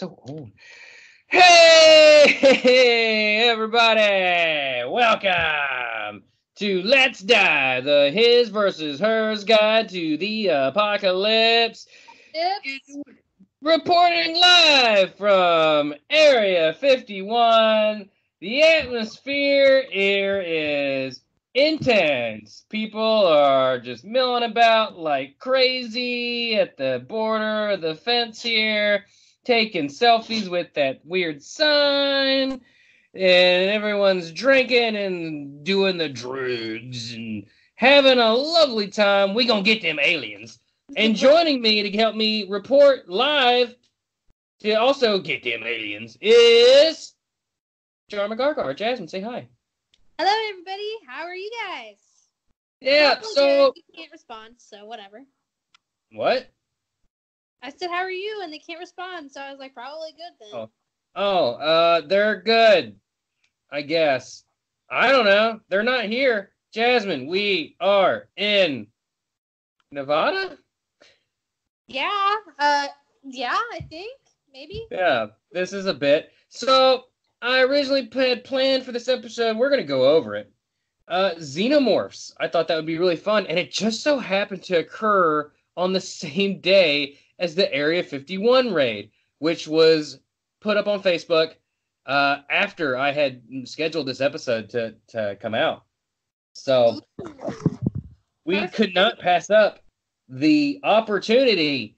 so old. Hey, everybody! Welcome to Let's Die, the his versus hers guide to the apocalypse. Yep. Reporting live from Area 51. The atmosphere here is intense. People are just milling about like crazy at the border of the fence here, taking selfies with that weird sign, and everyone's drinking and doing the drugs and having a lovely time. We gonna get them aliens. And joining me to help me report live to also get them aliens is Jarma Gargar. Jasmine, say hi. Hello, everybody. How are you guys? Yeah, Probably so... good. You can't respond, so whatever. What? I said, how are you? And they can't respond, so I was like, probably good then. They're good, I guess. I don't know. They're not here. Jasmine, we are in Nevada? Yeah, I think. Maybe. Yeah, this is a bit. So, I originally had planned for this episode, we're going to go over it. Xenomorphs. I thought that would be really fun, and it just so happened to occur on the same day as the Area 51 raid, which was put up on Facebook after I had scheduled this episode to come out. So, we could not pass up the opportunity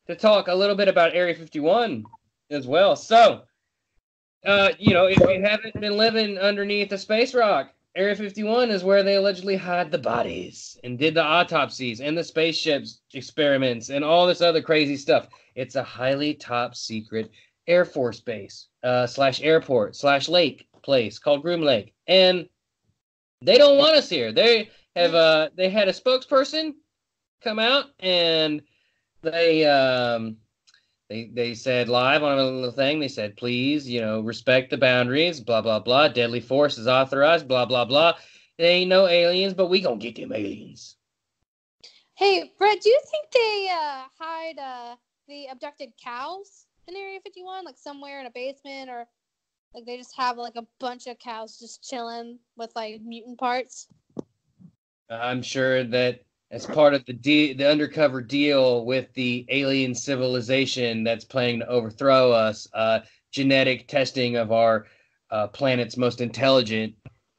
to talk a little bit about Area 51 as well. So, if you haven't been living underneath a space rock, Area 51 is where they allegedly hide the bodies and did the autopsies and the spaceships experiments and all this other crazy stuff. It's a highly top secret Air Force base / airport / lake place called Groom Lake. And they don't want us here. They have they had a spokesperson come out, and they said live on a little thing, they said, please, respect the boundaries, blah, blah, blah. Deadly force is authorized, blah, blah, blah. There ain't no aliens, but we gonna get them aliens. Hey, Brett, do you think they hide the abducted cows in Area 51, like somewhere in a basement, or like they just have like a bunch of cows just chilling with like mutant parts? I'm sure that as part of the undercover deal with the alien civilization that's planning to overthrow us, genetic testing of our planet's most intelligent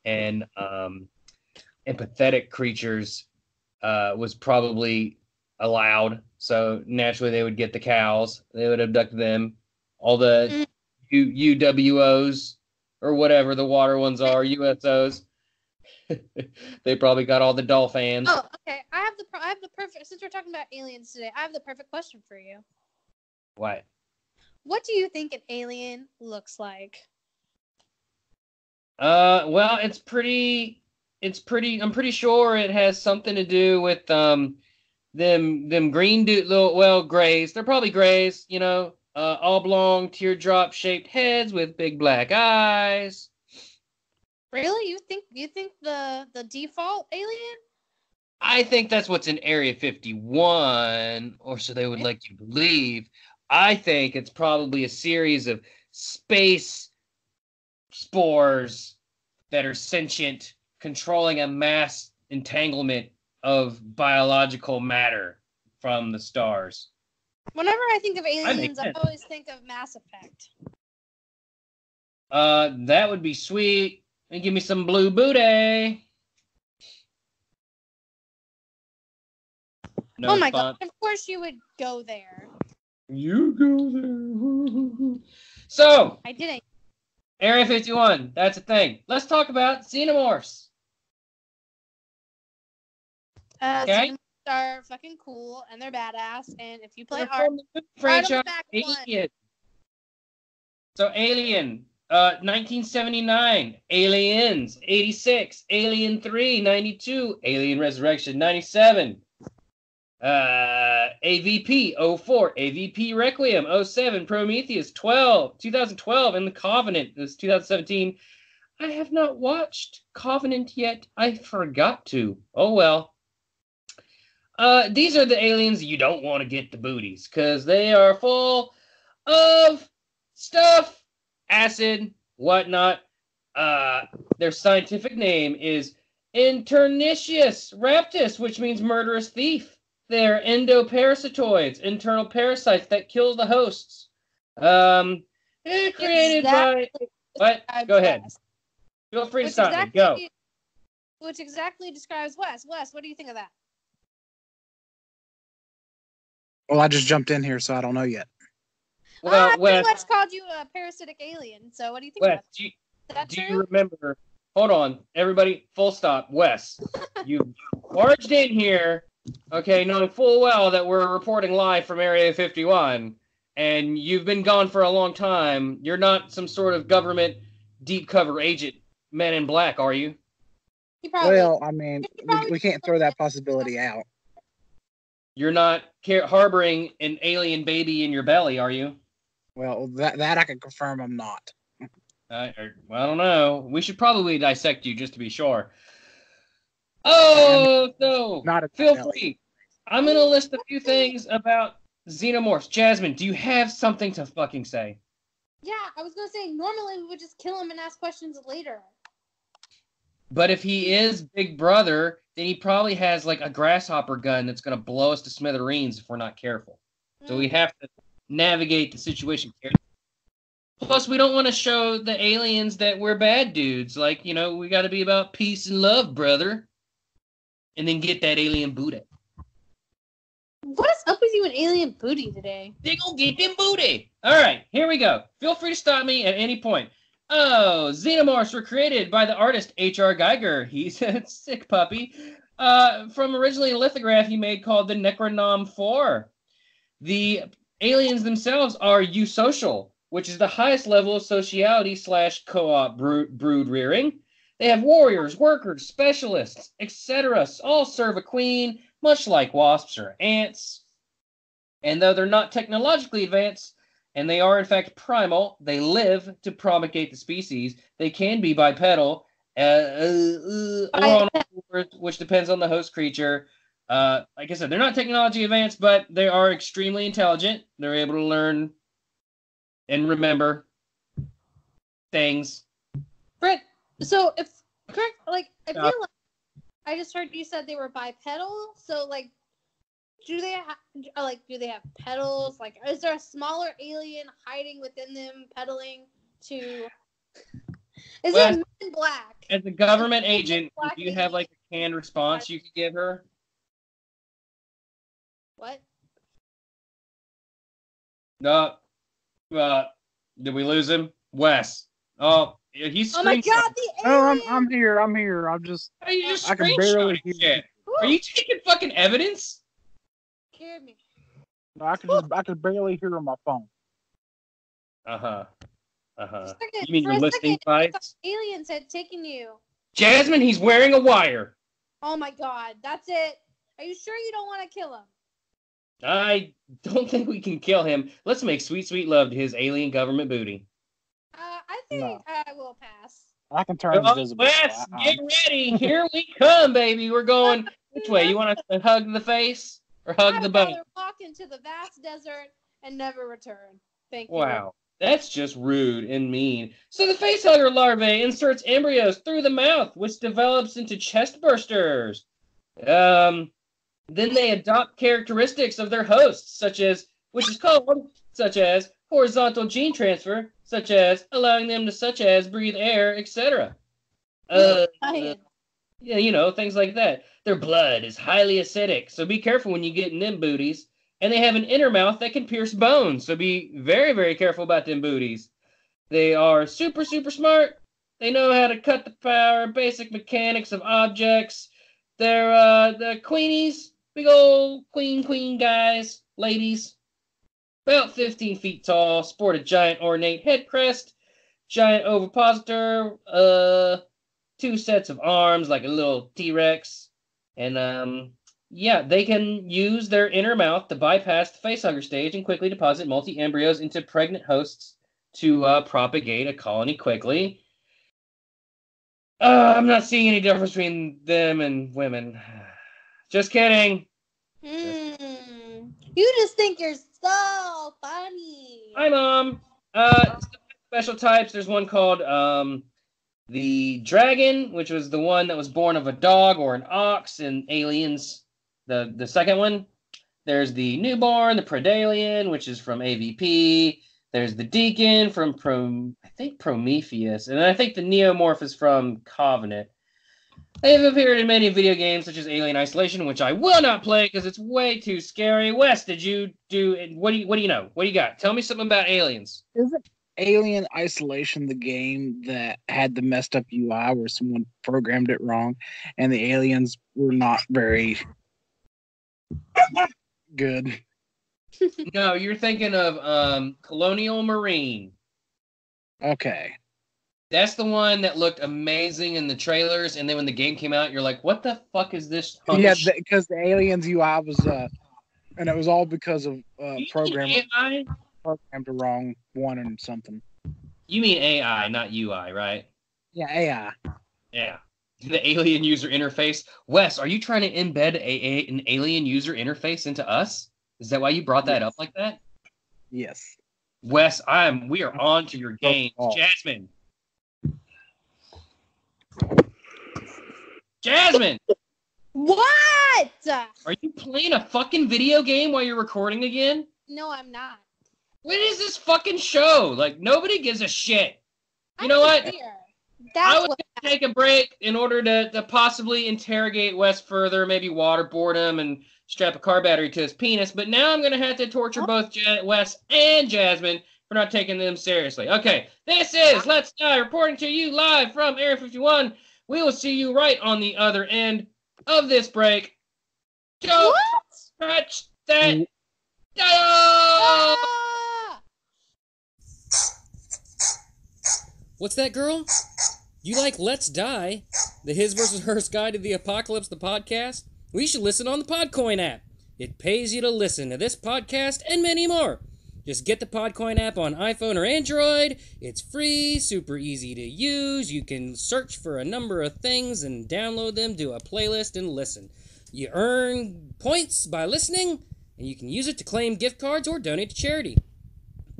and empathetic creatures was probably allowed. So naturally they would get the cows. They would abduct them. All the UWOs or whatever the water ones are, USOs. They probably got all the dolphins. Oh, okay. I have the perfect. Since we're talking about aliens today, I have the perfect question for you. What? What do you think an alien looks like? Well, it's pretty. I'm pretty sure it has something to do with them green grays. They're probably grays. Oblong teardrop shaped heads with big black eyes. Really? You think the default alien? I think that's what's in Area 51, or so they would like you to believe. I think it's probably a series of space spores that are sentient, controlling a mass entanglement of biological matter from the stars. Whenever I think of aliens, I always think of Mass Effect. That would be sweet. And give me some blue booty. No oh my response. God! Of course you would go there. You go there. So I didn't. Area 51. That's a thing. Let's talk about Xenomorphs. Okay. Xenomorphs are fucking cool and they're badass. And if you play hard, franchise Alien. So Alien. 1979, Aliens, 86, Alien 3, 92, Alien Resurrection, 97, AVP, 04, AVP Requiem, 07, Prometheus, 2012, and The Covenant, this 2017. I have not watched Covenant yet. I forgot to. Oh, well. These are the aliens you don't want to get the booties, because they are full of acid, whatnot. Their scientific name is Internicius raptus, which means murderous thief. They're endoparasitoids, internal parasites that kill the hosts. Created by... What? Go ahead. Feel free to stop me. Go. Which exactly describes Wes. Wes, what do you think of that? Well, I just jumped in here, so I don't know yet. Well, I pretty much called you a parasitic alien, so what do you think about that? Do you remember... Hold on, everybody, full stop. Wes, you barged in here, okay, knowing full well that we're reporting live from Area 51, and you've been gone for a long time. You're not some sort of government deep cover agent, Men in Black, are you? Well, I mean, we can't throw that possibility out. You're not harboring an alien baby in your belly, are you? Well, that I can confirm I'm not. Well, I don't know. We should probably dissect you just to be sure. Oh, no. Feel free. I'm going to list a few things about Xenomorphs. Jazmin, do you have something to fucking say? Yeah, I was going to say, normally we would just kill him and ask questions later. But if he is Big Brother, then he probably has like a grasshopper gun that's going to blow us to smithereens if we're not careful. So we have to navigate the situation carefully. Plus, we don't want to show the aliens that we're bad dudes. Like, you know, we got to be about peace and love, brother. And then get that alien booty. What is up with you and alien booty today? They gonna get them booty. All right, here we go. Feel free to stop me at any point. Oh, Xenomorphs were created by the artist H.R. Geiger. He's a sick puppy. From originally a lithograph he made called the Necronom 4. The aliens themselves are eusocial, which is the highest level of sociality / co-op brood rearing. They have warriors, workers, specialists, etc. All serve a queen, much like wasps or ants. And though they're not technologically advanced, and they are in fact primal, they live to propagate the species. They can be bipedal, or on all fours, which depends on the host creature. Like I said, they're not technology advanced, but they are extremely intelligent. They're able to learn and remember things. Brett, so if correct, like I feel like I just heard you said they were bipedal. So like, do they have pedals? Like, is there a smaller alien hiding within them, pedaling to? Is it Men in Black? As a government agent, do you have like a canned response you could give her? What? No. Did we lose him? Wes. Oh, he's. Oh my God! The alien! Oh, I'm here. I'm just. Are you just I can barely hear shit? Are you taking fucking evidence? Scared me. No, I could barely hear on my phone. You mean your listening device? Aliens had taken you. Jazmin, he's wearing a wire. Oh my God! That's it. Are you sure you don't want to kill him? I don't think we can kill him. Let's make sweet, sweet love to his alien government booty. I think I will pass. I can turn invisible. Wes, get ready. Here we come, baby. We're going which way? You want us to hug the face or hug the butt? I'd rather walk into the vast desert and never return. Thank you. Wow. That's just rude and mean. So the facehugger larvae inserts embryos through the mouth, which develops into chest bursters. Then they adopt characteristics of their hosts, such as horizontal gene transfer, such as allowing them to breathe air, etc. Yeah, you know, things like that. Their blood is highly acidic, so be careful when you get in them booties. And they have an inner mouth that can pierce bones, so be very, very careful about them booties. They are super, super smart. They know how to cut the power, basic mechanics of objects. They're the queenies, big old queen guys, ladies. About 15 feet tall, sport a giant ornate head crest, giant ovipositor, 2 sets of arms like a little T-Rex, and yeah, they can use their inner mouth to bypass the facehugger stage and quickly deposit multi-embryos into pregnant hosts to propagate a colony quickly. I'm not seeing any difference between them and women. Just kidding. You just think you're so funny. Hi, Mom. special types. There's one called the dragon, which was the one that was born of a dog or an ox in Aliens, the second one. There's the newborn, the Predalien, which is from AVP. There's the deacon from Prometheus, and I think the Neomorph is from Covenant. They have appeared in many video games, such as Alien Isolation, which I will not play because it's way too scary. Wes, did you do? What do you know? What do you got? Tell me something about aliens. Isn't Alien Isolation the game that had the messed up UI where someone programmed it wrong, and the aliens were not very good? No, you're thinking of Colonial Marine. Okay. That's the one that looked amazing in the trailers, and then when the game came out, you're like, what the fuck is this? Yeah, because the aliens UI was, and it was all because of programmed the wrong one and something. You mean AI, not UI, right? Yeah, AI. Yeah. The alien user interface. Wes, are you trying to embed an alien user interface into us? Is that why you brought that up like that? Yes. Wes, we are on to your game. Jazmin. Jazmin! What? Are you playing a fucking video game while you're recording again? No, I'm not. What is this fucking show? Like, nobody gives a shit. You know what? I was going to take a break in order to possibly interrogate Wes further, maybe waterboard him and strap a car battery to his penis, but now I'm going to have to torture both Wes and Jazmin for not taking them seriously. Okay, this is Let's Die, reporting to you live from Area 51. We will see you right on the other end of this break. Don't touch that dial! What's that, girl? You like Let's Die, the His vs. Hers Guide to the Apocalypse, the podcast? We should listen on the Podcoin app. It pays you to listen to this podcast and many more. Just get the Podcoin app on iPhone or Android. It's free, super easy to use. You can search for a number of things and download them to a playlist and listen. You earn points by listening, and you can use it to claim gift cards or donate to charity.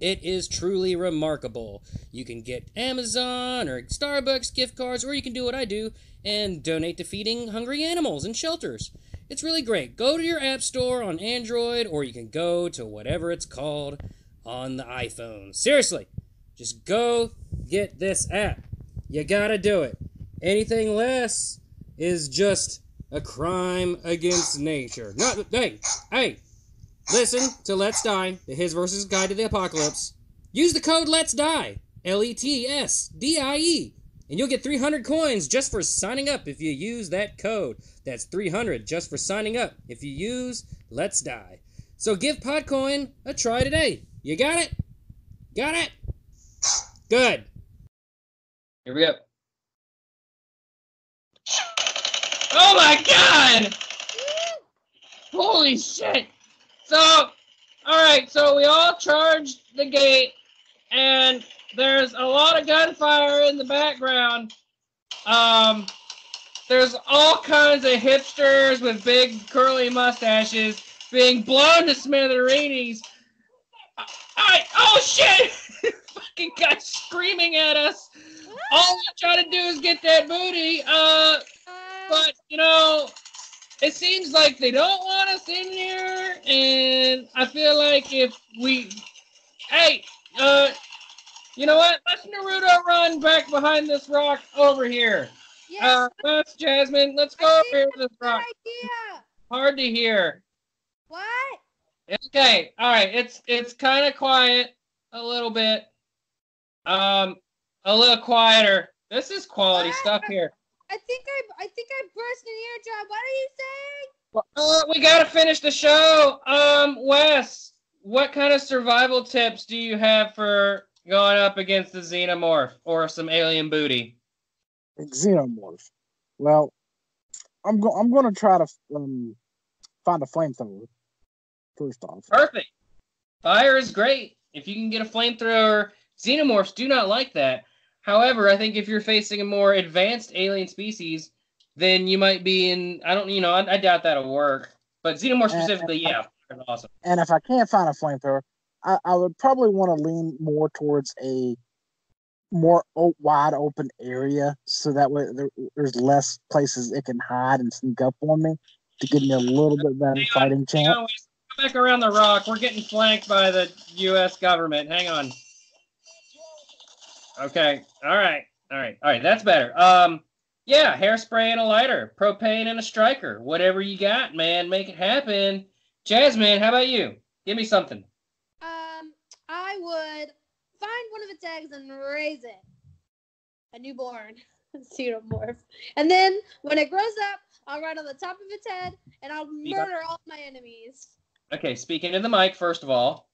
It is truly remarkable. You can get Amazon or Starbucks gift cards, or you can do what I do and donate to feeding hungry animals in shelters. It's really great. Go to your app store on Android, or you can go to whatever it's called on the iPhone. Seriously, just go get this app. You gotta do it. Anything less is just a crime against nature. No, hey, listen to Let's Die, the His vs. Guide to the Apocalypse. Use the code Let's Die, LETSDIE, and you'll get 300 coins just for signing up if you use that code. That's 300 just for signing up if you use Let's Die. So give Podcoin a try today. You got it? Got it? Good. Here we go. Oh my god! Holy shit! So, alright, so we all charged the gate, and there's a lot of gunfire in the background. There's all kinds of hipsters with big curly mustaches being blown to smithereens. Oh shit! Fucking guy screaming at us. All we try to do is get that booty. But you know, it seems like they don't want us in here, and I feel like if we, you know what? Let's Naruto run back behind this rock over here. Yes. Let's Jazmin. Let's go over here to this rock. Idea. Hard to hear. What? Okay. All right. It's kind of quiet a little bit. A little quieter. This is quality stuff here. I think I burst an eardrum. What are you saying? We gotta finish the show. Wes, what kind of survival tips do you have for going up against the Xenomorph or some alien booty? Xenomorph. Well, I'm going to try to find a flamethrower. First off. Perfect. Fire is great. If you can get a flamethrower, Xenomorphs do not like that. However, I think if you're facing a more advanced alien species, then you might be in. I doubt that'll work. But Xenomorph specifically, yeah, awesome. And if I can't find a flamethrower, I would probably want to lean more towards a more wide open area, so that way there's less places it can hide and sneak up on me to give me a little bit better fighting chance. Come back around the rock. We're getting flanked by the U.S. government. Hang on. Okay. All right. That's better. Yeah, hairspray and a lighter, propane and a striker. Whatever you got, man, make it happen. Jazmin, how about you? Give me something. I would find one of its eggs and raise it. A newborn xenomorph. And then when it grows up, I'll ride on the top of its head and I'll murder all my enemies. Okay, speaking to the mic, first of all.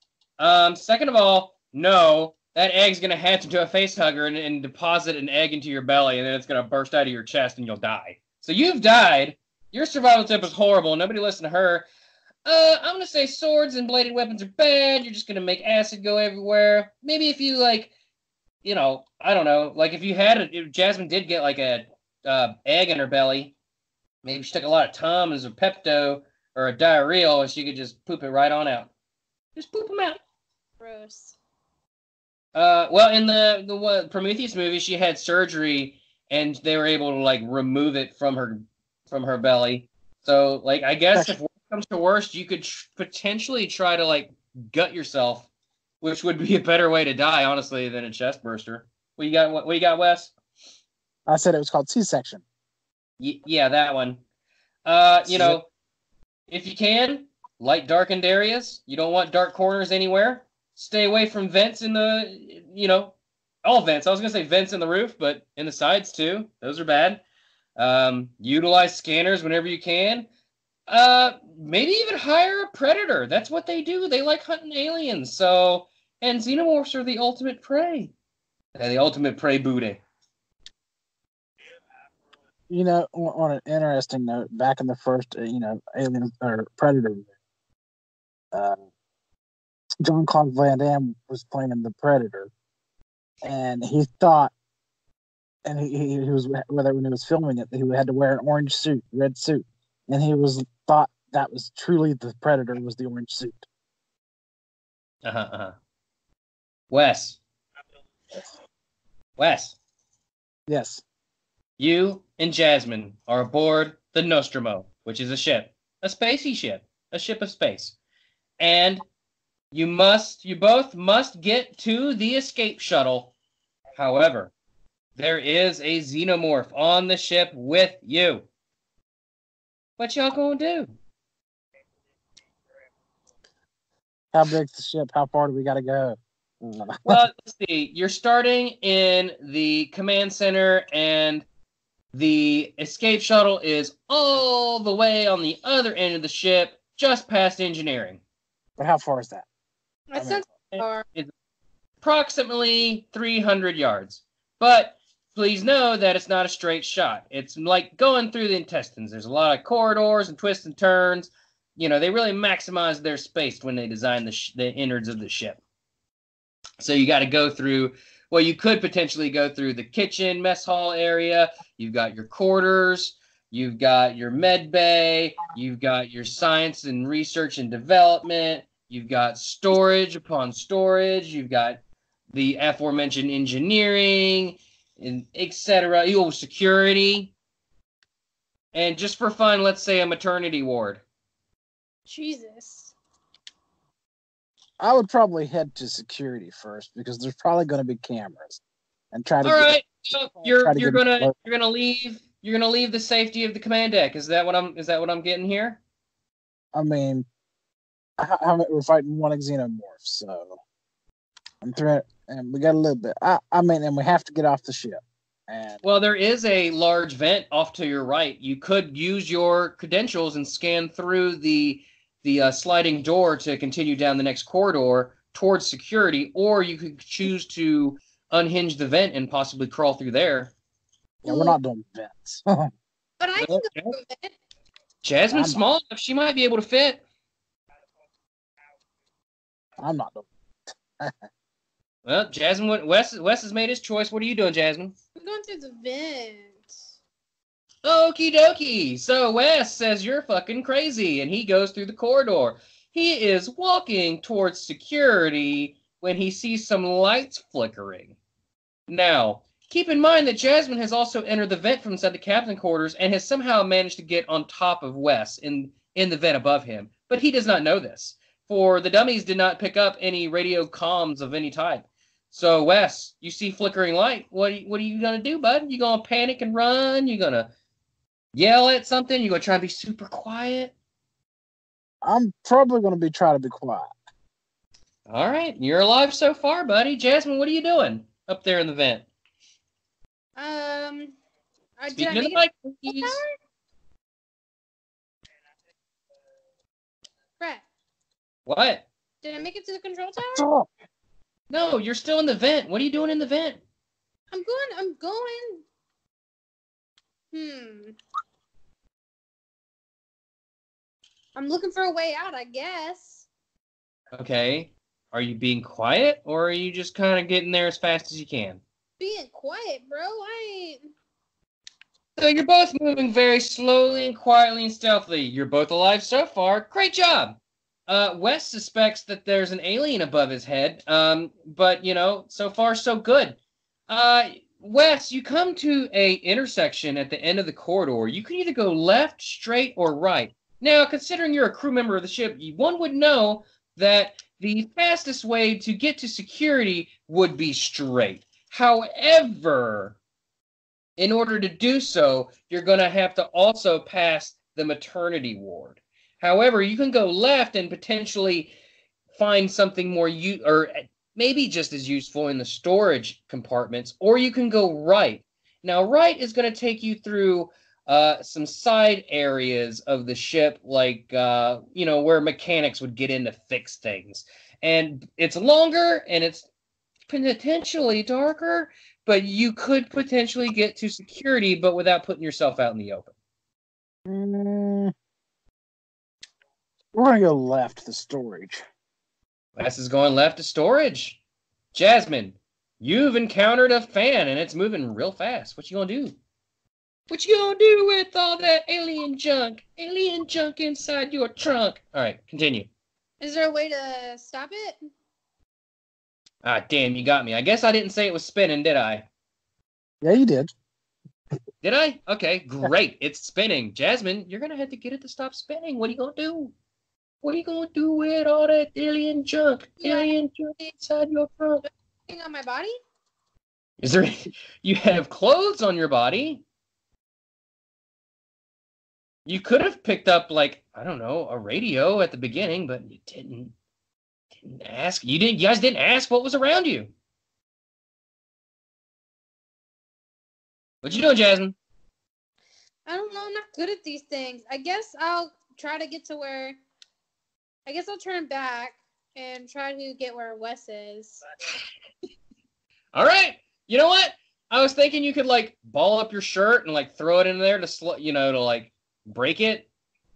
Second of all, no, that egg's going to hatch into a face hugger and deposit an egg into your belly, and then it's going to burst out of your chest and you'll die. So you've died. Your survival tip is horrible. Nobody listen to her. I'm going to say swords and bladed weapons are bad. You're just going to make acid go everywhere. Maybe if you, like, you know, I don't know. Like, if you had if Jazmin did get, like, a egg in her belly, maybe she took a lot of Tums or Pepto or a diarrheal, and she could just poop it right on out. Just poop them out. Gross. Well, in the Prometheus movie, she had surgery, and they were able to, like, remove it from her belly. So, like, I guess if comes to worst, you could potentially try to, like, gut yourself, which would be a better way to die, honestly, than a chest burster. What you got, Wes? I said it was called C-section. Yeah, that one. You know, if you can, light darkened areas. You don't want dark corners anywhere. Stay away from vents in the, you know, all vents. I was going to say vents in the roof, but in the sides, too. Those are bad. Utilize scanners whenever you can. Maybe even hire a predator. That's what they do. They like hunting aliens. So, and xenomorphs are the ultimate prey. They're the ultimate prey booty. You know, on an interesting note, back in the first, Alien or Predator, Jean-Claude Van Damme was playing the Predator, and he thought, and he was, whether when he was filming it, that he had to wear an orange suit, red suit, and he thought that was truly the Predator was the orange suit. Wes. Yes. You and Jazmin are aboard the Nostromo, which is a ship, a spacey ship, a ship of space. And you both must get to the escape shuttle. However, there is a xenomorph on the ship with you. What y'all gonna do? How big's the ship? How far do we gotta go? Well, let's see. You're starting in the command center, and the escape shuttle is all the way on the other end of the ship, just past engineering. But how far is that? It's approximately 300 yards. But please know that it's not a straight shot. It's like going through the intestines. There's a lot of corridors and twists and turns. You know, they really maximize their space when they design the innards of the ship. So you got to go through, well, you could potentially go through the kitchen, mess hall area. You've got your quarters. You've got your med bay. You've got your science and research and development. You've got storage upon storage. You've got the aforementioned engineering, and etc. Security. And just for fun, let's say a maternity ward. Jesus. I would probably head to security first because there's probably going to be cameras, and try to. All right, so you're gonna leave the safety of the command deck. Is that what I'm getting here? I mean, we're fighting one xenomorph, so I'm threat, and we got a little bit. I mean, and we have to get off the ship. And well, there is a large vent off to your right. You could use your credentials and scan through the sliding door to continue down the next corridor towards security, or you could choose to unhinge the vent and possibly crawl through there. Yeah, we're not doing vents. But I can go through it. Jazmin's small enough; she might be able to fit. I'm not doing it. Well, Jazmin, Wes has made his choice. What are you doing, Jazmin? I'm going through the vent. Okie dokie. So Wes says you're fucking crazy, and he goes through the corridor. He is walking towards security when he sees some lights flickering. Now, keep in mind that Jazmin has also entered the vent from inside the captain quarters and has somehow managed to get on top of Wes in the vent above him. But he does not know this, for the dummies did not pick up any radio comms of any type. So, Wes, you see flickering light. What are you going to do, bud? You going to panic and run? You going to yell at something? You going to try to be super quiet? I'm probably going to be trying to be quiet. All right. You're alive so far, buddy. Jazmin, what are you doing up there in the vent? Did I make it to the control tower? Brett. What? Did I make it to the control tower? No, you're still in the vent. What are you doing in the vent? I'm going. I'm looking for a way out, I guess. Okay. Are you being quiet, or are you just kind of getting there as fast as you can? Being quiet, bro. So you're both moving very slowly and quietly and stealthily. You're both alive so far. Great job. Wes suspects that there's an alien above his head, but, so far so good. Wes, you come to a intersection at the end of the corridor. You can either go left, straight, or right. Now, considering you're a crew member of the ship, one would know that the fastest way to get to security would be straight. However, in order to do so, you're going to have to also pass the maternity ward. However, you can go left and potentially find something more or maybe just as useful in the storage compartments, or you can go right. Now, right is going to take you through some side areas of the ship, like, where mechanics would get in to fix things. And it's longer, and it's potentially darker, but you could potentially get to security, but without putting yourself out in the open. We're going to go left to storage. Wes is going left to storage. Jazmin, you've encountered a fan, and it's moving real fast. What you going to do? What you going to do with all that alien junk? Alien junk inside your trunk. All right, continue. Is there a way to stop it? Ah, damn, you got me. I guess I didn't say it was spinning, did I? Yeah, you did. Did I? Okay, great. It's spinning. Jazmin, you're going to have to get it to stop spinning. What are you going to do? What are you going to do with all that alien junk? Alien junk inside your trunk. Anything on my body? Is there... You have clothes on your body. You could have picked up, a radio at the beginning, but you didn't. Didn't ask. You guys didn't ask what was around you. What you doing, Jazmin? I don't know. I'm not good at these things. I guess I'll try to get to where... I guess I'll turn back and try to get where Wes is. All right. You know what? I was thinking you could, ball up your shirt and, throw it in there to break it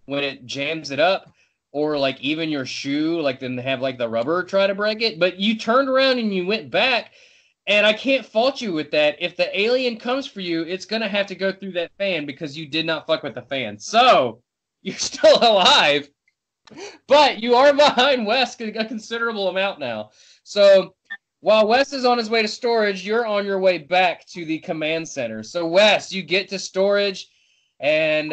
when it jams it up. Or, even your shoe, then have, the rubber try to break it. But you turned around and you went back, and I can't fault you with that. If the alien comes for you, it's going to have to go through that fan because you did not fuck with the fan. So, you're still alive, but you are behind Wes a considerable amount now. So, while Wes is on his way to storage, you're on your way back to the command center. So, Wes, you get to storage, and...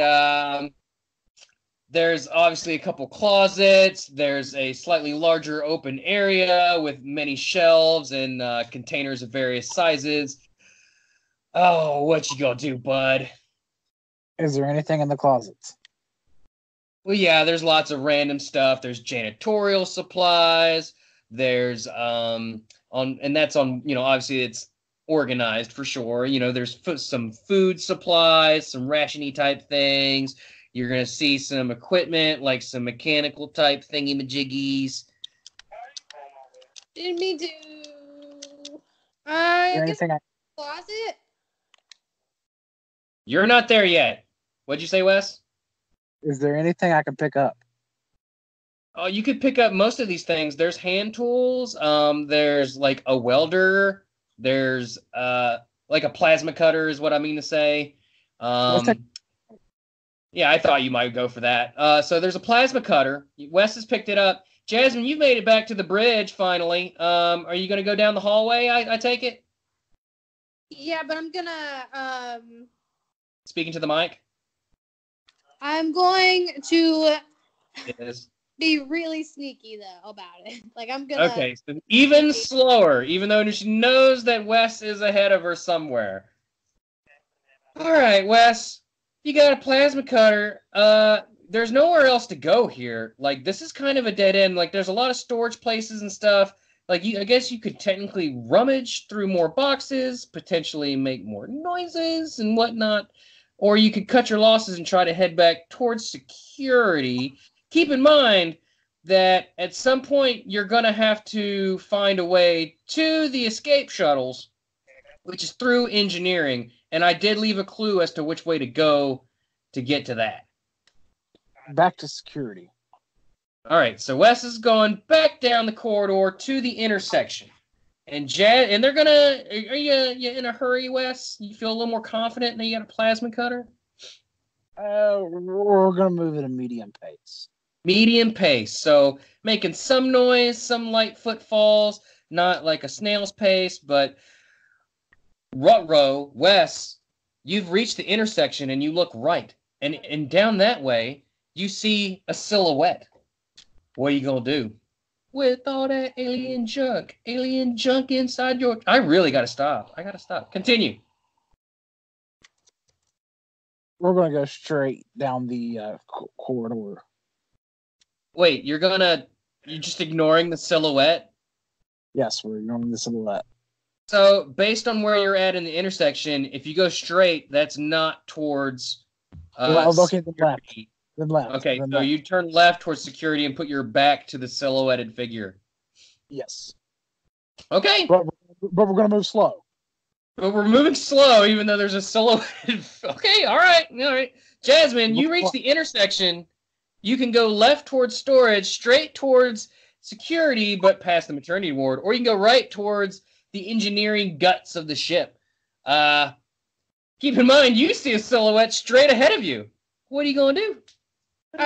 there's obviously a couple closets. There's a slightly larger open area with many shelves and containers of various sizes. Oh, what you gonna do, bud? Is there anything in the closets? Well, yeah, there's lots of random stuff. There's janitorial supplies. There's obviously it's organized for sure. There's some food supplies, some ration-y type things. You're going to see some equipment, like some mechanical type thingy-majiggies. Didn't mean to. I guess closet. You're not there yet. What'd you say, Wes? Is there anything I can pick up? Oh, you could pick up most of these things. There's hand tools. There's a welder. There's a plasma cutter is what I mean to say. Yeah, I thought you might go for that. So there's a plasma cutter. Wes has picked it up. Jazmin, you've made it back to the bridge finally. Are you going to go down the hallway, I take it? Yeah, but I'm gonna Speaking to the mic. I'm going to Yes. be really sneaky though about it. Like I'm gonna. Okay, so even slower, even though she knows that Wes is ahead of her somewhere. All right, Wes, you got a plasma cutter. There's nowhere else to go here. Like, this is kind of a dead end. Like, there's a lot of storage places and stuff. Like, I guess you could technically rummage through more boxes, potentially make more noises and whatnot, or you could cut your losses and try to head back towards security. Keep in mind that at some point you're gonna have to find a way to the escape shuttles, which is through engineering, and I did leave a clue as to which way to go to get to that. Back to security. All right, so Wes is going back down the corridor to the intersection, and they're gonna. Are you in a hurry, Wes? You feel a little more confident now you got a plasma cutter? We're gonna move at a medium pace. Medium pace, so making some noise, some light footfalls, not like a snail's pace, but Ruh-roh, Wes, you've reached the intersection and you look right. And down that way, you see a silhouette. What are you going to do? With all that alien junk inside your... I really got to stop. I got to stop. Continue. We're gonna go straight down the corridor. Wait, you're just ignoring the silhouette? Yes, we're ignoring the silhouette. So, based on where you're at in the intersection, if you go straight, that's not towards Okay, then left. security. Then left. Okay, then so left. you turn left towards security and put your back to the silhouetted figure. Yes. Okay. But we're gonna move slow. But we're moving slow, even though there's a silhouetted... Okay, all right. Jazmin, you reach the intersection. You can go left towards storage, straight towards security, but past the maternity ward, or you can go right towards the engineering guts of the ship. Keep in mind, you see a silhouette straight ahead of you. What are you going to do? Go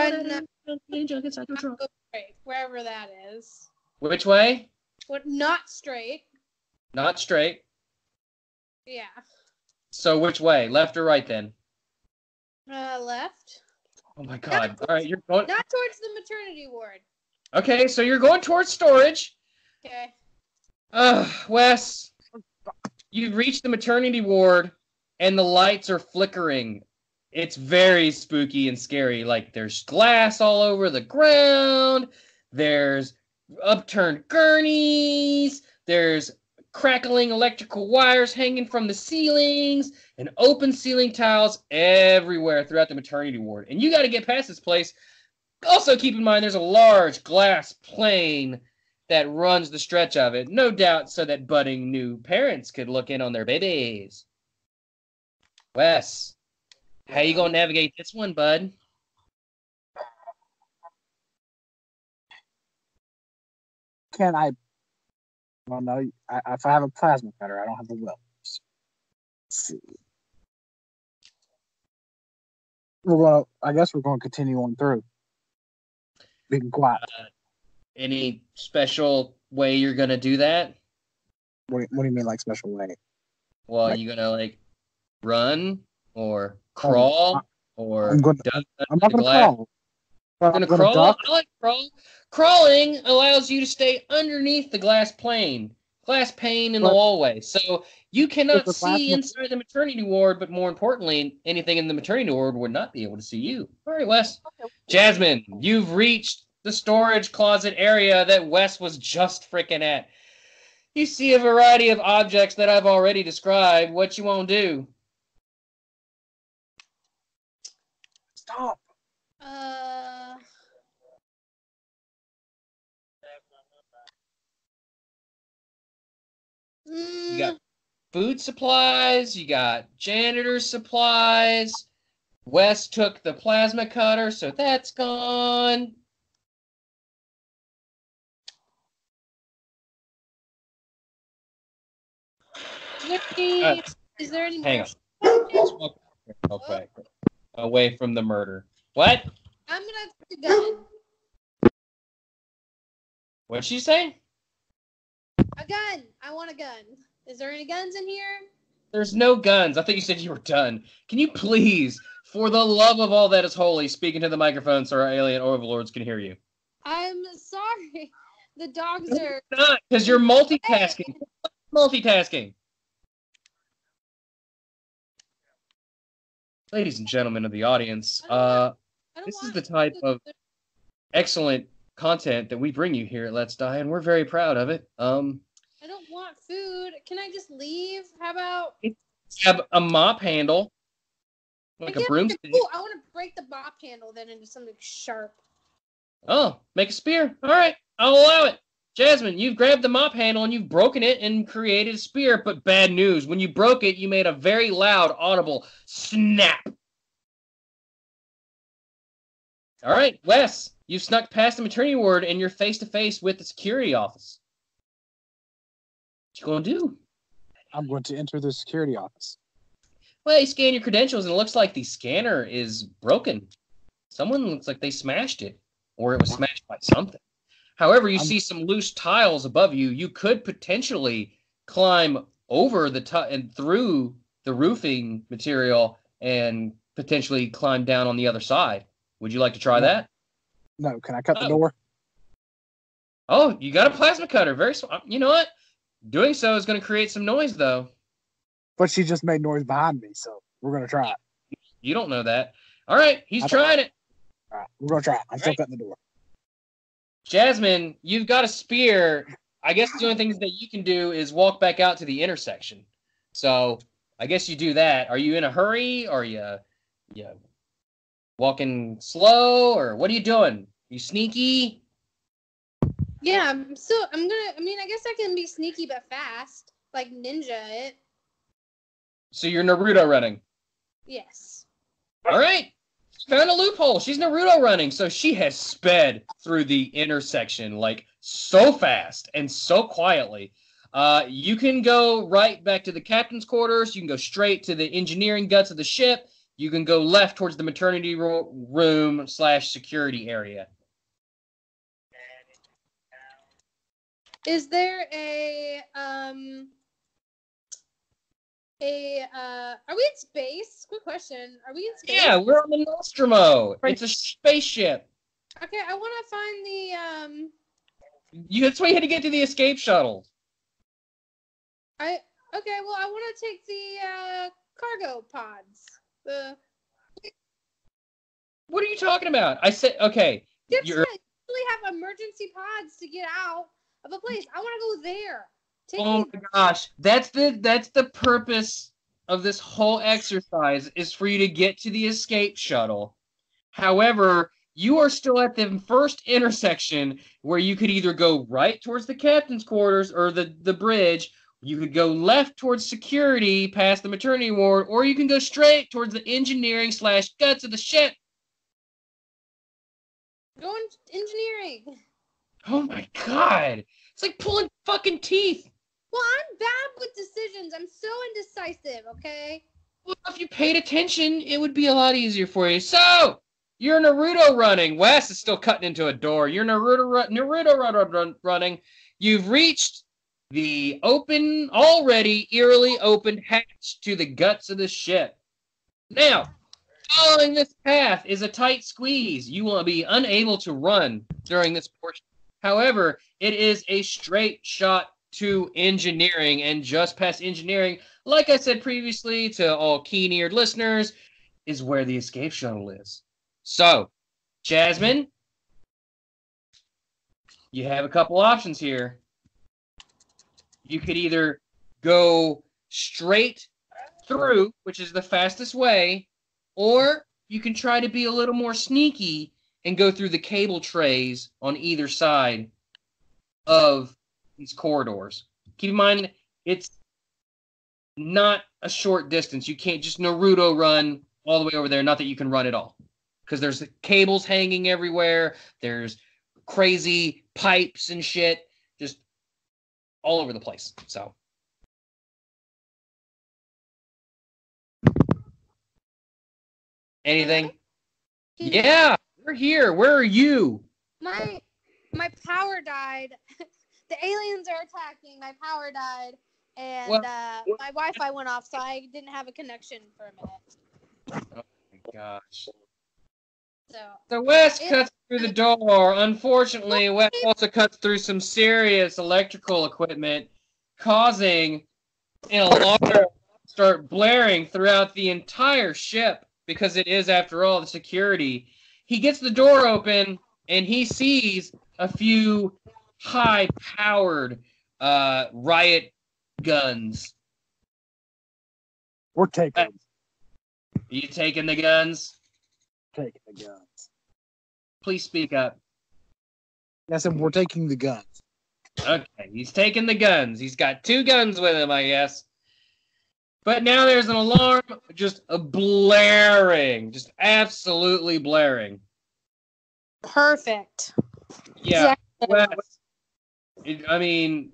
straight, wherever that is. Which way? What? Not straight. Not straight. Yeah. So which way? Left or right then? Left. Oh my god. All right, you're going... Not towards the maternity ward. Okay, so you're going towards storage. Okay. Wes, you've reached the maternity ward, and the lights are flickering. It's very spooky and scary. Like, there's glass all over the ground. There's upturned gurneys. There's crackling electrical wires hanging from the ceilings and open ceiling tiles everywhere throughout the maternity ward. And you got to get past this place. Also, keep in mind, there's a large glass plane that runs the stretch of it, no doubt so that budding new parents could look in on their babies. Wes, how you gonna navigate this one, bud? Can I? Well, no. If I have a plasma cutter, I don't have a will. Let's see. I guess we're going to continue on through. Being quiet. Any special way you're gonna do that? What do you mean, like special way? Well, Like, you gonna run or crawl or I'm not going to crawl. I'm gonna crawl. Duck. I like crawl. Crawling allows you to stay underneath the glass pane in the wallway, so you cannot see inside the maternity ward. But more importantly, anything in the maternity ward would not be able to see you. All right, Wes. Jazmin, you've reached the storage closet area that Wes was just freaking at. You see a variety of objects that I've already described. What you want to do? Stop. You got food supplies. You got janitor supplies. Wes took the plasma cutter, so that's gone. Is there any Hang more? on. Okay. Away from the murder. What? I'm gonna take a gun. What'd she say? A gun. I want a gun. Is there any guns in here? There's no guns. I think you said you were done. Can you please, for the love of all that is holy, speak into the microphone so our alien overlords can hear you? I'm sorry. The dogs are Not, because you're multitasking. Multitasking. Ladies and gentlemen of the audience, this is the type of excellent content that we bring you here at Let's Die, and we're very proud of it. I don't want food. Can I just leave? How about have a mop handle, like a broomstick? Ooh, I want to break the mop handle then into something sharp. Oh, make a spear. All right, I'll allow it. Jazmin, you've grabbed the mop handle and you've broken it and created a spear, but bad news. When you broke it, you made a very loud, audible snap. All right, Wes, you've snuck past the maternity ward and you're face-to-face with the security office. What you going to do? I'm going to enter the security office. Well, you scan your credentials and it looks like the scanner is broken. Someone looks like they smashed it, or it was smashed by something. However, you see some loose tiles above you. You could potentially climb over the and through the roofing material and potentially climb down on the other side. Would you like to try that? No. Can I cut the door? Oh, you got a plasma cutter. Very smart. You know what? Doing so is going to create some noise, though. But she just made noise behind me, so we're going to try it. You don't know that. All right, he's trying it. All right, we're going to try it. I'm still cutting the door. Jazmin, you've got a spear. I guess the only thing that you can do is walk back out to the intersection. So I guess you do that. Are you in a hurry? Or are you walking slow? Or what are you doing? You sneaky? Yeah, I guess I can be sneaky but fast. Like ninja it. So you're Naruto running? Yes. All right. Found a loophole. She's Naruto running, so she has sped through the intersection like so fast and so quietly. You can go right back to the captain's quarters. You can go straight to the engineering guts of the ship. You can go left towards the maternity room / security area. Is there are we in space? Good question. Are we in space? Yeah, we're on the Nostromo. It's a spaceship. Okay, I want to find the That's why you had to get to the escape shuttle. I want to take the cargo pods. What are you talking about? I said okay. Ships usually have emergency pods to get out of a place. I want to go there. Oh my gosh, that's the purpose of this whole exercise is for you to get to the escape shuttle. However, you are still at the first intersection where you could either go right towards the captain's quarters or the bridge. You could go left towards security past the maternity ward, or you can go straight towards the engineering / guts of the ship. Going engineering. Oh my god, it's like pulling fucking teeth. Well, I'm bad with decisions. I'm so indecisive, okay? Well, if you paid attention, it would be a lot easier for you. So, you're Naruto running. Wes is still cutting into a door. You're Naruto running. You've reached the already eerily opened hatch to the guts of the ship. Now, following this path is a tight squeeze. You will be unable to run during this portion. However, it is a straight shot to engineering, and just past engineering, like I said previously to all keen-eared listeners, is where the escape shuttle is. So, Jazmin, you have a couple options here. You could either go straight through, which is the fastest way, or you can try to be a little more sneaky and go through the cable trays on either side of these corridors. Keep in mind, it's not a short distance. You can't just Naruto run all the way over there. Not that you can run at all, because there's cables hanging everywhere. There's crazy pipes and shit just all over the place. So, anything? Yeah, we're here. Where are you? My power died. The aliens are attacking. My power died. and Well, my Wi-Fi went off, so I didn't have a connection for a minute. oh my gosh. So Wes cuts through the door. Unfortunately, Wes Whoopsie. also cuts through some serious electrical equipment, causing an alarm to start blaring throughout the entire ship because it is, after all, the security. He gets the door open and he sees a few high-powered riot guns. We're taking them. Are you taking the guns? Taking the guns. Please speak up. I said we're taking the guns. Okay, he's taking the guns. He's got 2 guns with him, I guess. But now there's an alarm just blaring, just absolutely blaring. Perfect. Yeah, Exactly. I mean,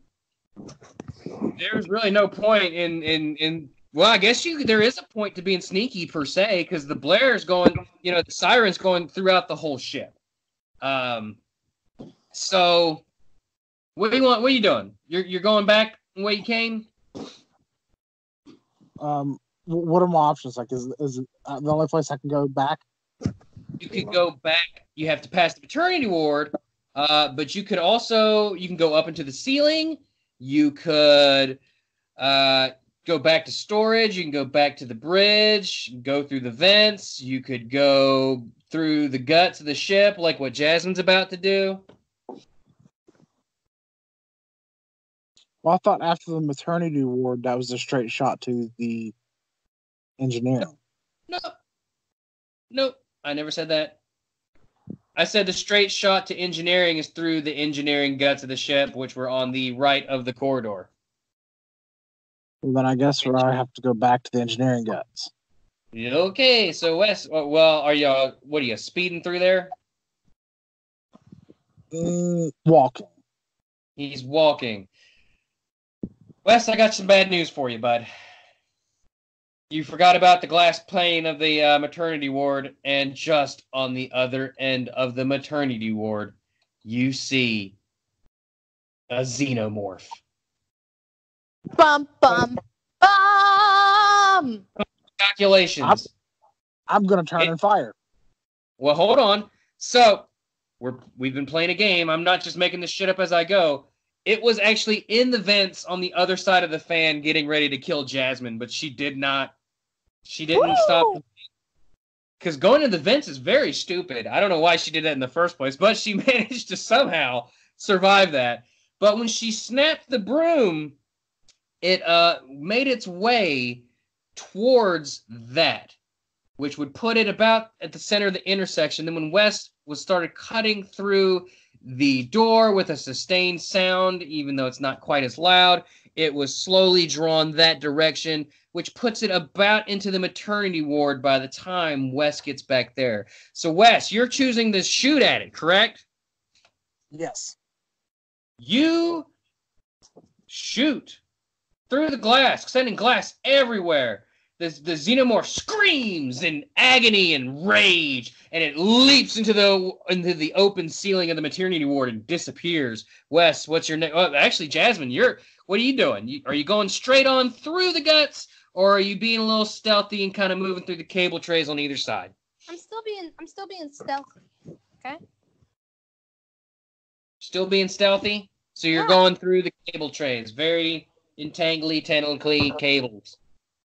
there's really no point in well, I guess there is a point to being sneaky per se, because the blare's going, the siren's going throughout the whole ship. So what do you want? What are you doing? You're going back the way you came? What are my options? Like, is the only place I can go back? You could go back. You have to pass the maternity ward, but you can go up into the ceiling. You could go back to storage. You can go back to the bridge, go through the vents. You could go through the guts of the ship, like what Jazmin's about to do. Well, I thought after the maternity ward, that was a straight shot to the engineering. Nope. I never said that. I said the straight shot to engineering is through the engineering guts of the ship, which were on the right of the corridor. Well, then I guess I have to go back to the engineering guts. Okay, so Wes, what are you, speeding through there? Walking. He's walking. Wes, I got some bad news for you, bud. You forgot about the glass pane of the maternity ward, and just on the other end of the maternity ward, you see a xenomorph. Bum, bum, bum! Calculations. I'm going to turn and fire. Well, hold on. So, we've been playing a game. I'm not just making this shit up as I go. It was actually in the vents on the other side of the fan getting ready to kill Jazmin, but she didn't stop. Because going to the vents is very stupid. I don't know why she did that in the first place, but she managed to somehow survive that. But when she snapped the broom, it made its way towards that, which would put it about at the center of the intersection. Then when Wes started cutting through the door with a sustained sound, even though it's not quite as loud, it was slowly drawn that direction, which puts it about into the maternity ward by the time Wes gets back there. So, Wes, you're choosing to shoot at it, correct? Yes. You shoot through the glass, sending glass everywhere. The xenomorph screams in agony and rage, and it leaps into the open ceiling of the maternity ward and disappears. Wes, what's your name? Well, actually, Jazmin, what are you doing? Are you going straight on through the guts, or are you being a little stealthy and kind of moving through the cable trays on either side? I'm still being stealthy. Okay. Still being stealthy? So you're going through the cable trays, very tangly cables.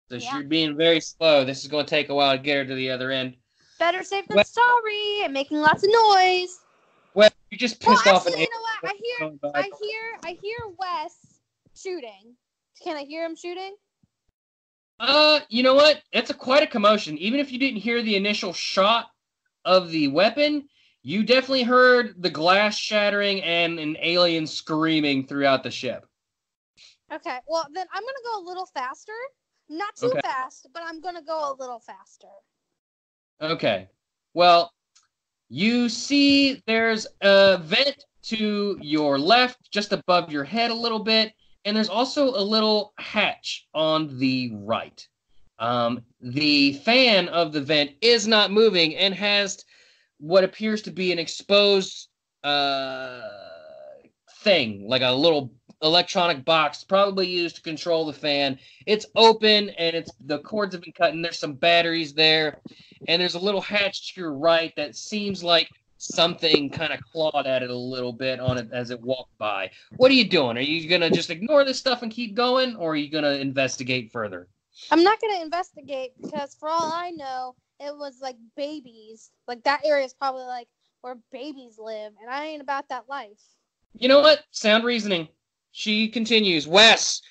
So you're being very slow. This is going to take a while to get her to the other end. Better safe than sorry. I'm making lots of noise. Well, you just pissed off an. You know what? I hear Wes shooting. Can I hear him shooting? You know what? That's quite a commotion. Even if you didn't hear the initial shot of the weapon, you definitely heard the glass shattering and an alien screaming throughout the ship. Okay, well, then I'm going to go a little faster. Not too fast, but I'm going to go a little faster. Okay. Well, you see there's a vent to your left, just above your head a little bit, and there's also a little hatch on the right. The fan of the vent is not moving and has what appears to be an exposed thing, like a little electronic box, probably used to control the fan. It's open, and the cords have been cut, and there's some batteries there, and there's a little hatch to your right that seems like something kind of clawed at it a little bit on it as it walked by. What are you doing? Are you gonna just ignore this stuff and keep going, or are you gonna investigate further? I'm not gonna investigate because for all I know, it was like babies. Like that area is probably like where babies live, and I ain't about that life. You know what? Sound reasoning. She continues. Wes,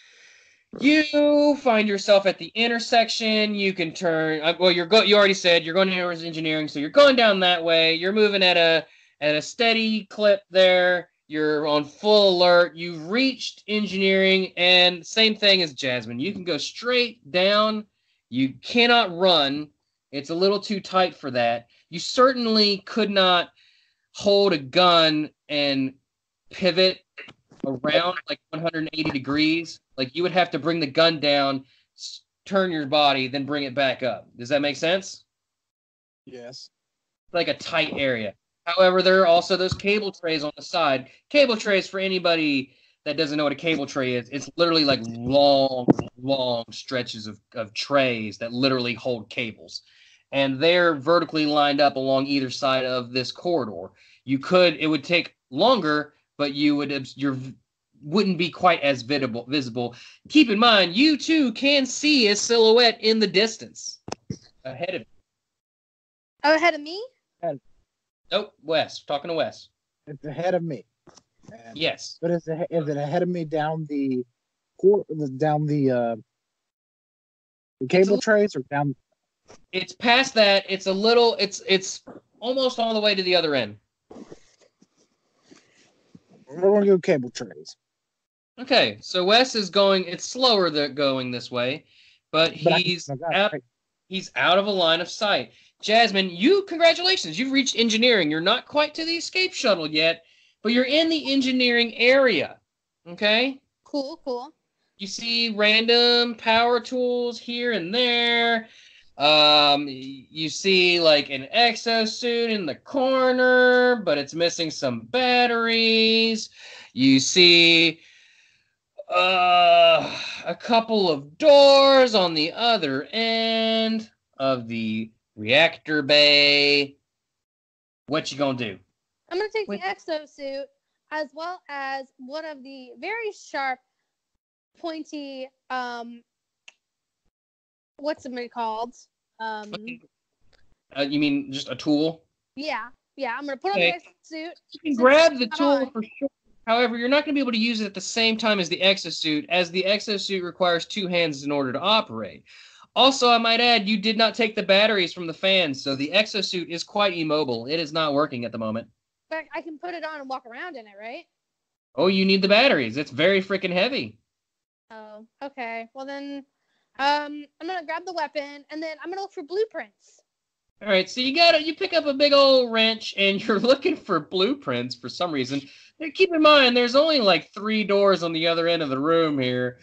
you find yourself at the intersection. You can turn. Well, you already said you're going towards engineering, so you're going down that way. You're moving at a steady clip there. You're on full alert. You've reached engineering, and same thing as Jazmin. You can go straight down. You cannot run. It's a little too tight for that. You certainly could not hold a gun and pivot around like 180 degrees. Like you would have to bring the gun down, turn your body, then bring it back up. Does that make sense? Yes. Like a tight area. However, there are also those cable trays on the side. Cable trays, for anybody that doesn't know what a cable tray is, it's literally like long stretches of trays that literally hold cables. And they're vertically lined up along either side of this corridor. It would take longer, but you wouldn't be quite as visible. Keep in mind, you too can see a silhouette in the distance ahead of you. Oh, ahead of me? Nope, Wes. Talking to Wes. It's ahead of me. Yes. But is it ahead of me down the cable trays or down? It's past that. It's a little. It's almost all the way to the other end. We're going to go cable trays. Okay, so Wes is going. It's slower going this way, but he's out of a line of sight. Jazmin, congratulations. You've reached engineering. You're not quite to the escape shuttle yet, but you're in the engineering area. Okay? Cool. You see random power tools here and there. You see like an exosuit in the corner, but it's missing some batteries. You see a couple of doors on the other end of the reactor bay. What you gonna do? I'm gonna take the exosuit as well as one of the very sharp, pointy, what's it called? You mean just a tool? Yeah. I'm gonna put on the exosuit. You can grab the tool for sure. However, you're not going to be able to use it at the same time as the exosuit, as the exosuit requires two hands in order to operate. Also, I might add, you did not take the batteries from the fans, so the exosuit is quite immobile. It is not working at the moment. But I can put it on and walk around in it, right? Oh, you need the batteries. It's very freaking heavy. Oh, okay. Well then, I'm gonna grab the weapon and then I'm gonna look for blueprints. All right, so you pick up a big old wrench and you're looking for blueprints for some reason. Keep in mind, there's only like 3 doors on the other end of the room here.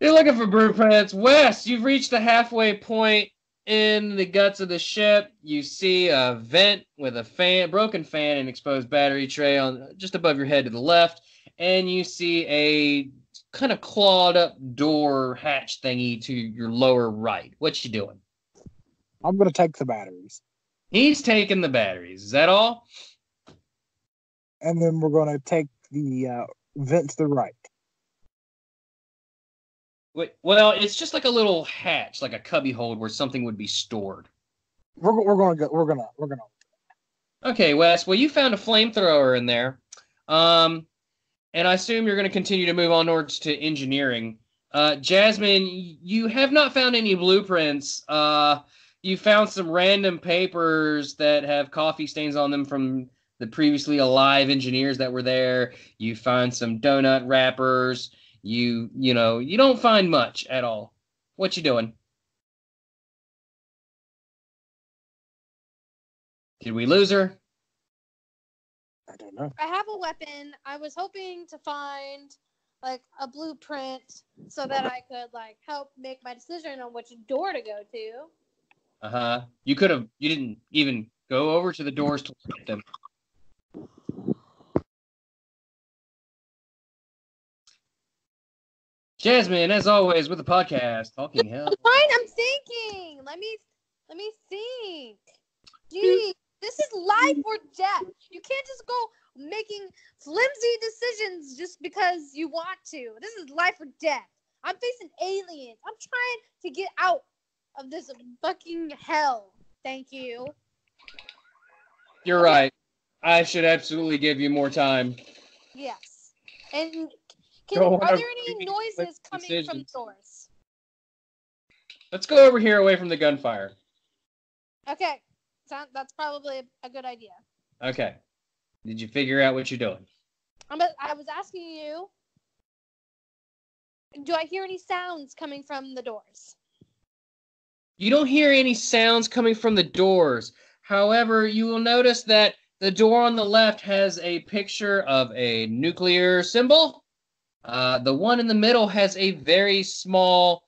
You're looking for blueprints. Wes, you've reached the halfway point in the guts of the ship. You see a vent with a broken fan and exposed battery tray on just above your head to the left, and you see a kind of clawed up door hatch thingy to your lower right. What you doing? I'm going to take the batteries. He's taking the batteries. Is that all? And then we're going to take the vent to the right. Wait, well, it's just like a little hatch, like a cubby hold where something would be stored. We're going to go. We're going to. Okay, Wes. Well, you found a flamethrower in there, and I assume you're going to continue to move onwards to engineering. Jazmin, you have not found any blueprints. You found some random papers that have coffee stains on them from the previously alive engineers that were there. You find some donut wrappers. You don't find much at all. What you doing? Did we lose her? I don't know. I have a weapon. I was hoping to find like a blueprint so that I could like help make my decision on which door to go to. Uh-huh. You didn't even go over to the doors to look at them. Jazmin, as always, with the podcast, talking hell. Fine, I'm thinking. Let me think. Gee, this is life or death. You can't just go making flimsy decisions just because you want to. This is life or death. I'm facing aliens. I'm trying to get out of this fucking hell. Thank you. You're right. I should absolutely give you more time. Yes. And Don't are wanna there any really noises make coming from the decisions. doors? Let's go over here away from the gunfire. Okay. That's probably a good idea. Okay. Did you figure out what you're doing? I was asking you, do I hear any sounds coming from the doors? You don't hear any sounds coming from the doors. However, you will notice that the door on the left has a picture of a nuclear symbol. The one in the middle has a very small,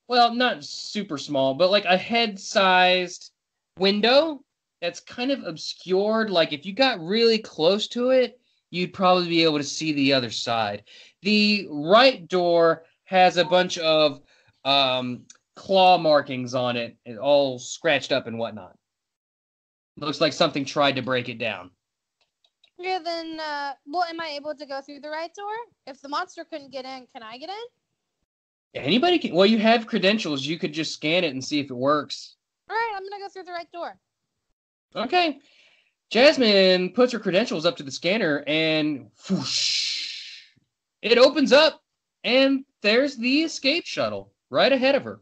well, not super small, but like a head-sized window that's kind of obscured. Like if you got really close to it, you'd probably be able to see the other side. The right door has a bunch of claw markings on it, all scratched up and whatnot. Looks like something tried to break it down. Yeah, then, well, am I able to go through the right door? If the monster couldn't get in, can I get in? Anybody can. Well, you have credentials. You could just scan it and see if it works. All right, I'm gonna go through the right door. Okay. Jazmin puts her credentials up to the scanner and whoosh, it opens up and there's the escape shuttle right ahead of her.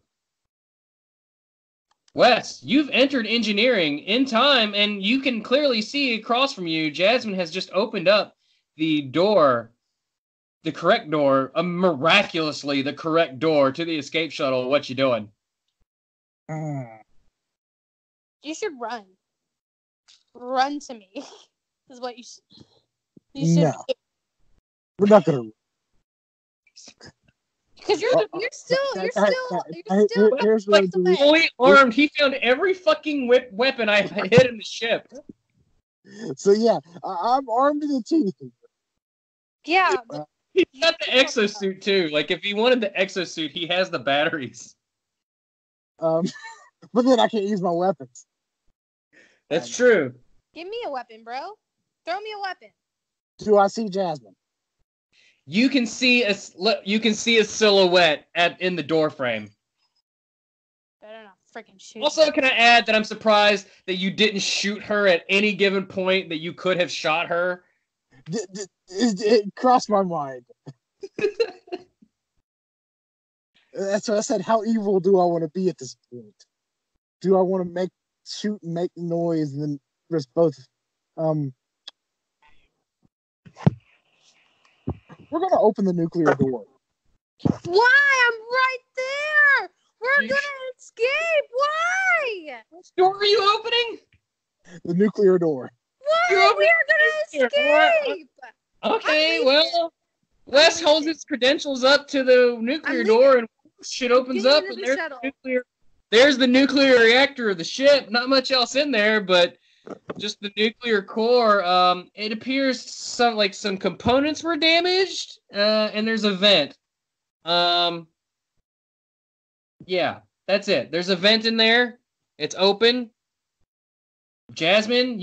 Wes, you've entered engineering in time and you can clearly see across from you, Jazmin has just opened up the door, the correct door, miraculously the correct door to the escape shuttle. What you doing? You should run. Run to me. Is what you should. No. We're not gonna. Because you're still Here's what I'm doing. Fully armed. He found every fucking weapon I hid in the ship. So yeah, I'm armed to the teeth. Yeah. He's got the exosuit too. Like if he wanted the exosuit, he has the batteries. But then I can't use my weapons. That's true. Give me a weapon, bro. Throw me a weapon. Do I see Jazmin? You can see a silhouette in the door frame. Better not freaking shoot. Also, can I add that I'm surprised that you didn't shoot her at any given point that you could have shot her? It crossed my mind. That's what I said. How evil do I want to be at this point? Do I want to shoot and make noise and then risk both? We're gonna open the nuclear door. Why? I'm right there. We're gonna escape. Why? Which door are you opening? The nuclear door. Why? We're gonna escape. Okay, well, Wes holds his credentials up to the nuclear door and shit opens up and there's the nuclear reactor of the ship. Not much else in there, but just the nuclear core. It appears some components were damaged, and there's a vent. Yeah, that's it. There's a vent in there. It's open. Jazmin,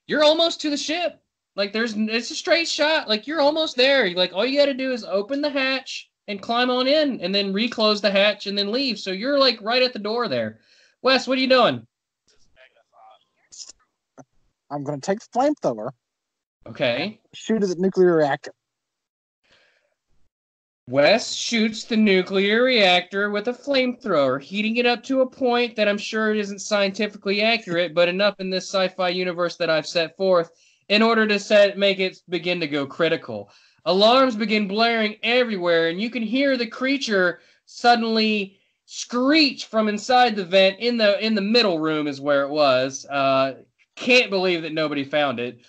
you're almost to the ship. Like it's a straight shot. Like you're almost there. Like all you got to do is open the hatch and climb on in, and then reclose the hatch and then leave. So you're like right at the door there. Wes, what are you doing? I'm going to take the flamethrower. Okay. Shoot at the nuclear reactor. Wes shoots the nuclear reactor with a flamethrower, heating it up to a point that I'm sure it isn't scientifically accurate, but enough in this sci-fi universe that I've set forth in order to make it begin to go critical. Alarms begin blaring everywhere, and you can hear the creature suddenly screech from inside the vent in the middle room is where it was. Can't believe that nobody found it.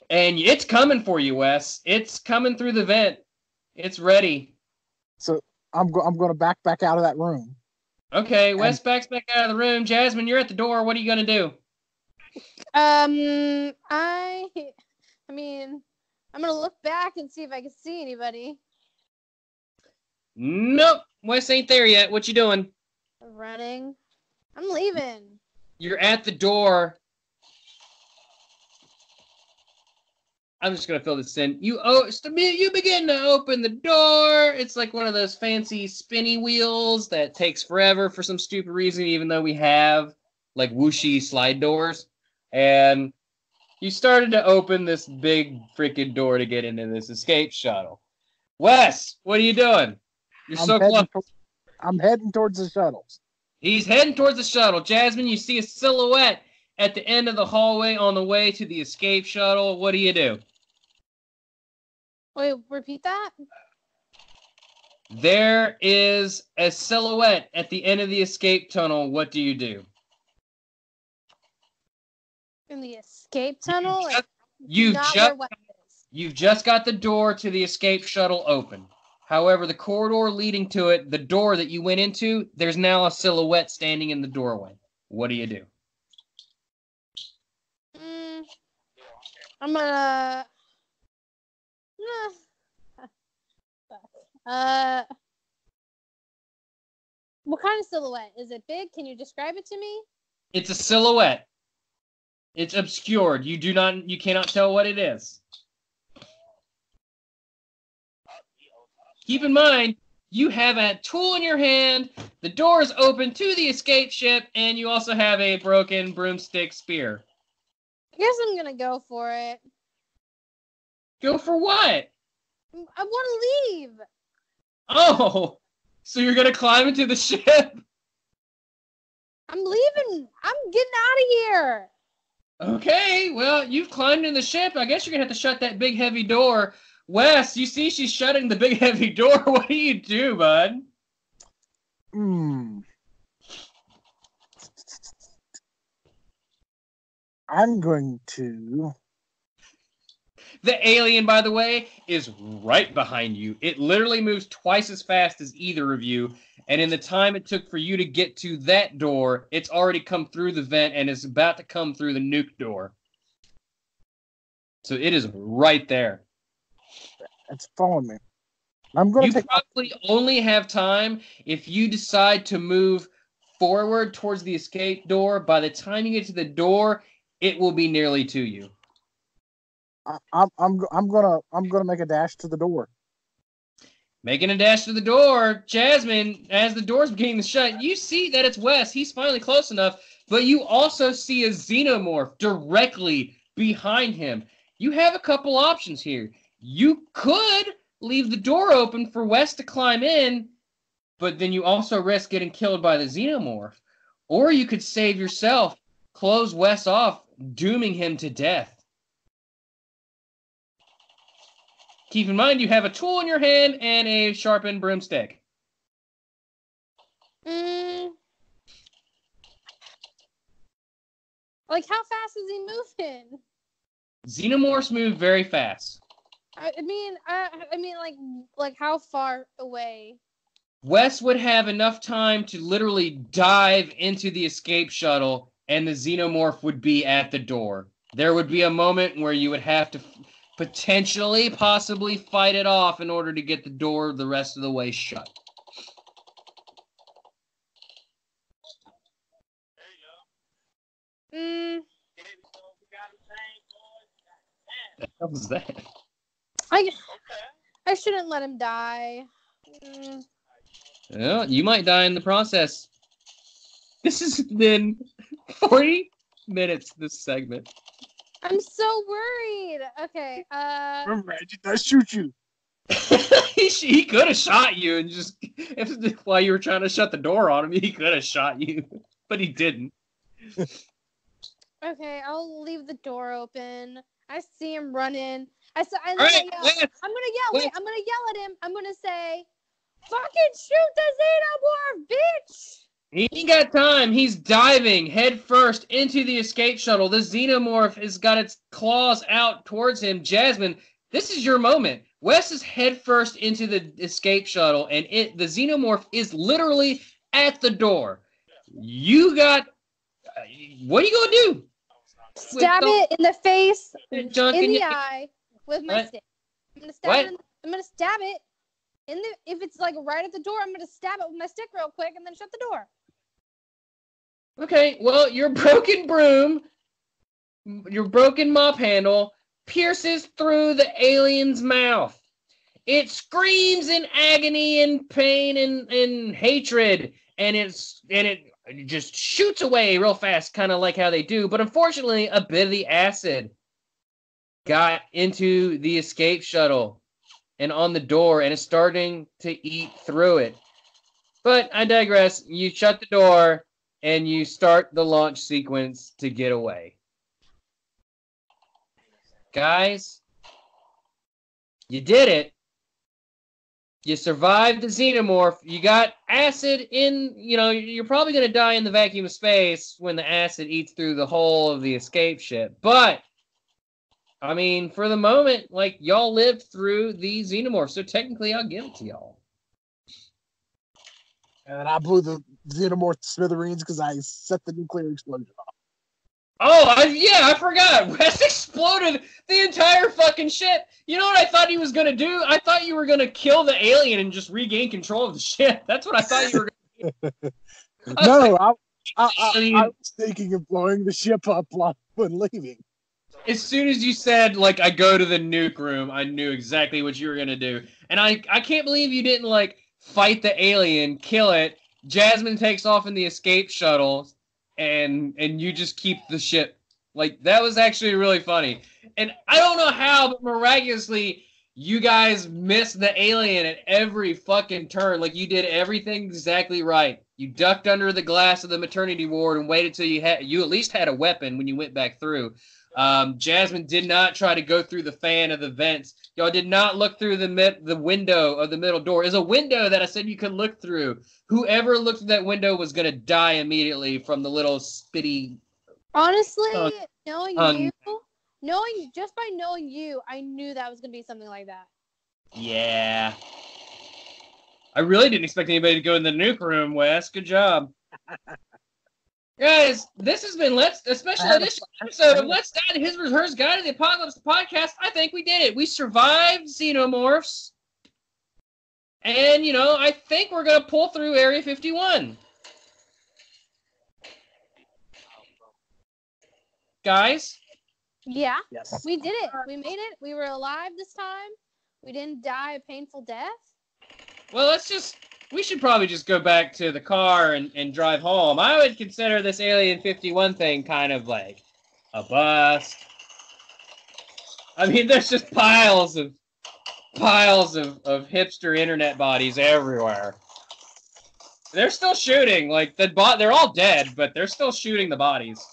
And it's coming for you, Wes. It's coming through the vent. It's ready. So I'm going to back out of that room. Okay, Wes backs back out of the room. Jazmin, you're at the door. What are you going to do? I mean, I'm going to look back and see if I can see anybody. Nope. Wes ain't there yet. What you doing? Running. I'm leaving. You're at the door. I'm just gonna fill this in. You begin to open the door. It's like one of those fancy spinny wheels that takes forever for some stupid reason, even though we have like whooshy slide doors. And you started to open this big freaking door to get into this escape shuttle. Wes, what are you doing? You're so close. I'm heading towards the shuttles. He's heading towards the shuttle. Jazmin, you see a silhouette at the end of the hallway on the way to the escape shuttle. What do you do? Wait, repeat that? There is a silhouette at the end of the escape tunnel. What do you do? In the escape tunnel? You've just got the door to the escape shuttle open. However, the corridor leading to it, the door that you went into, there's now a silhouette standing in the doorway. What do you do? I'm gonna... What kind of silhouette? Is it big? Can you describe it to me? It's a silhouette. It's obscured. You cannot tell what it is. Keep in mind, you have a tool in your hand, the door is open to the escape ship, and you also have a broken broomstick spear. I guess I'm gonna go for it. Go for what? I want to leave. Oh, so you're gonna climb into the ship? I'm leaving. I'm getting out of here. Okay, well, you've climbed in the ship. I guess you're gonna have to shut that big heavy door. Wes, you see she's shutting the big heavy door. What do you do, bud? I'm going to... The alien, by the way, is right behind you. It literally moves twice as fast as either of you, and in the time it took for you to get to that door, it's already come through the vent and is about to come through the nuke door. So it is right there. It's following me. I'm going to probably only have time if you decide to move forward towards the escape door. By the time you get to the door, it will be nearly to you. I'm gonna make a dash to the door. Making a dash to the door, Jazmin, as the door's beginning to shut, you see that it's Wes. He's finally close enough, but you also see a Xenomorph directly behind him. You have a couple options here. You could leave the door open for Wes to climb in, but then you also risk getting killed by the Xenomorph. Or you could save yourself, close Wes off, dooming him to death. Keep in mind, you have a tool in your hand and a sharpened broomstick. Like, how fast is he moving? Xenomorphs move very fast. I mean, like how far away? Wes would have enough time to literally dive into the escape shuttle, and the Xenomorph would be at the door. There would be a moment where you would have to possibly fight it off in order to get the door the rest of the way shut. The hell was that? I shouldn't let him die. Well, you might die in the process. This has been 40 minutes, this segment. I'm so worried. Okay, Remember, I did not shoot you. He could have shot you and just while you were trying to shut the door on him, he could have shot you, but he didn't. Okay, I'll leave the door open. I see him running. I'm gonna yell. Wait, I'm gonna yell at him. I'm gonna say, "Fucking shoot the Xenomorph, bitch!" He ain't got time. He's diving head first into the escape shuttle. The Xenomorph has got its claws out towards him. Jazmin, this is your moment. Wes is head first into the escape shuttle, and the Xenomorph is literally at the door. You got... what are you going to do? Stab it in the face, in the eye, with my stick. I'm going to stab it. I'm going to stab it if it's like right at the door, I'm gonna stab it with my stick real quick and then shut the door. Okay, well, your broken broom, your broken mop handle pierces through the alien's mouth. It screams in agony and pain and hatred, and it just shoots away real fast, kind of like how they do. But unfortunately, a bit of the acid got into the escape shuttle and on the door, and it's starting to eat through it. But I digress. You shut the door, and you start the launch sequence to get away. Guys, you did it. You survived the Xenomorph. You got acid in, you're probably going to die in the vacuum of space when the acid eats through the whole of the escape ship. But, I mean, for the moment, like, y'all lived through the Xenomorph, so technically I'll give it to y'all. And I blew the Xenomorph to smithereens because I set the nuclear explosion off. Oh, I forgot. Wes exploded the entire fucking ship. You know what I thought he was going to do? I thought you were going to kill the alien and just regain control of the ship. That's what I thought you were going to do. I was thinking of blowing the ship up when leaving. As soon as you said, like, I go to the nuke room, I knew exactly what you were going to do. And I can't believe you didn't, like, fight the alien, kill it. Jazmin takes off in the escape shuttle. And you just keep the ship. Like, that was actually really funny. And I don't know how, but miraculously, you guys missed the alien at every fucking turn. Like, you did everything exactly right. You ducked under the glass of the maternity ward and waited till you at least had a weapon when you went back through. Jazmin did not try to go through the fan of the vents. Y'all did not look through the window of the middle door. It's a window that I said you could look through. Whoever looked through that window was going to die immediately from the little spitty... Honestly, knowing you, I knew that was going to be something like that. Yeah. I really didn't expect anybody to go in the nuke room, Wes. Good job. Guys, this has been a special edition episode of Let's Die, His vs. Hers Guide to the Apocalypse podcast. I think we did it. We survived Xenomorphs. And, I think we're going to pull through Area 51. Guys? Yeah. Yes. We did it. We made it. We were alive this time. We didn't die a painful death. Well, we should probably just go back to the car and drive home. I would consider this Alien 51 thing kind of like a bust. I mean, there's just piles of hipster internet bodies everywhere. They're still shooting. Like, they're all dead, but they're still shooting the bodies.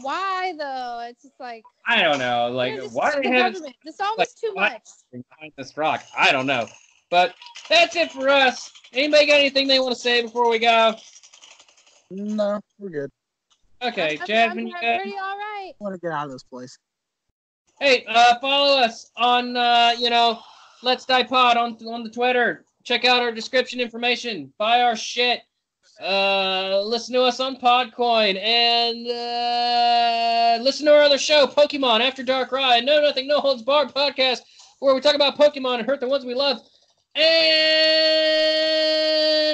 Why, though? It's just like... I don't know. Like, why do they have... This almost too much. Behind this rock. I don't know. But that's it for us. Anybody got anything they want to say before we go? No, we're good. Okay, Jazmin, you good? Pretty all right. I want to get out of this place. Hey, follow us on, LetsDiePod on the Twitter. Check out our description information. Buy our shit. Listen to us on Podcoin. And listen to our other show, Pokemon After Darkrai. No Nothing, No Holds Barred podcast, where we talk about Pokemon and hurt the ones we love. And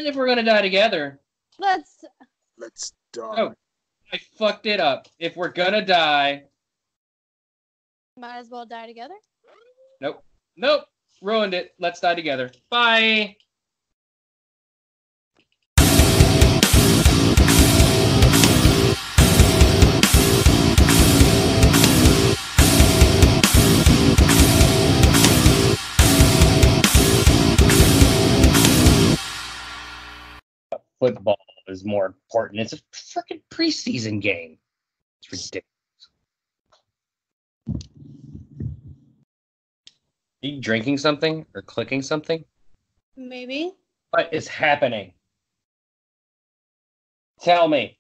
if we're going to die together. Let's die. Oh, I fucked it up. If we're going to die. Might as well die together. Nope. Ruined it. Let's die together. Bye. Football is more important. It's a freaking preseason game. It's ridiculous. Are you drinking something or clicking something? Maybe. What is happening? Tell me.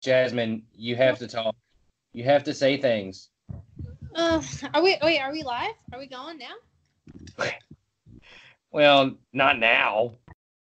Jazmin, you have to talk. You have to say things. Are we live? Are we going now? Well, not now.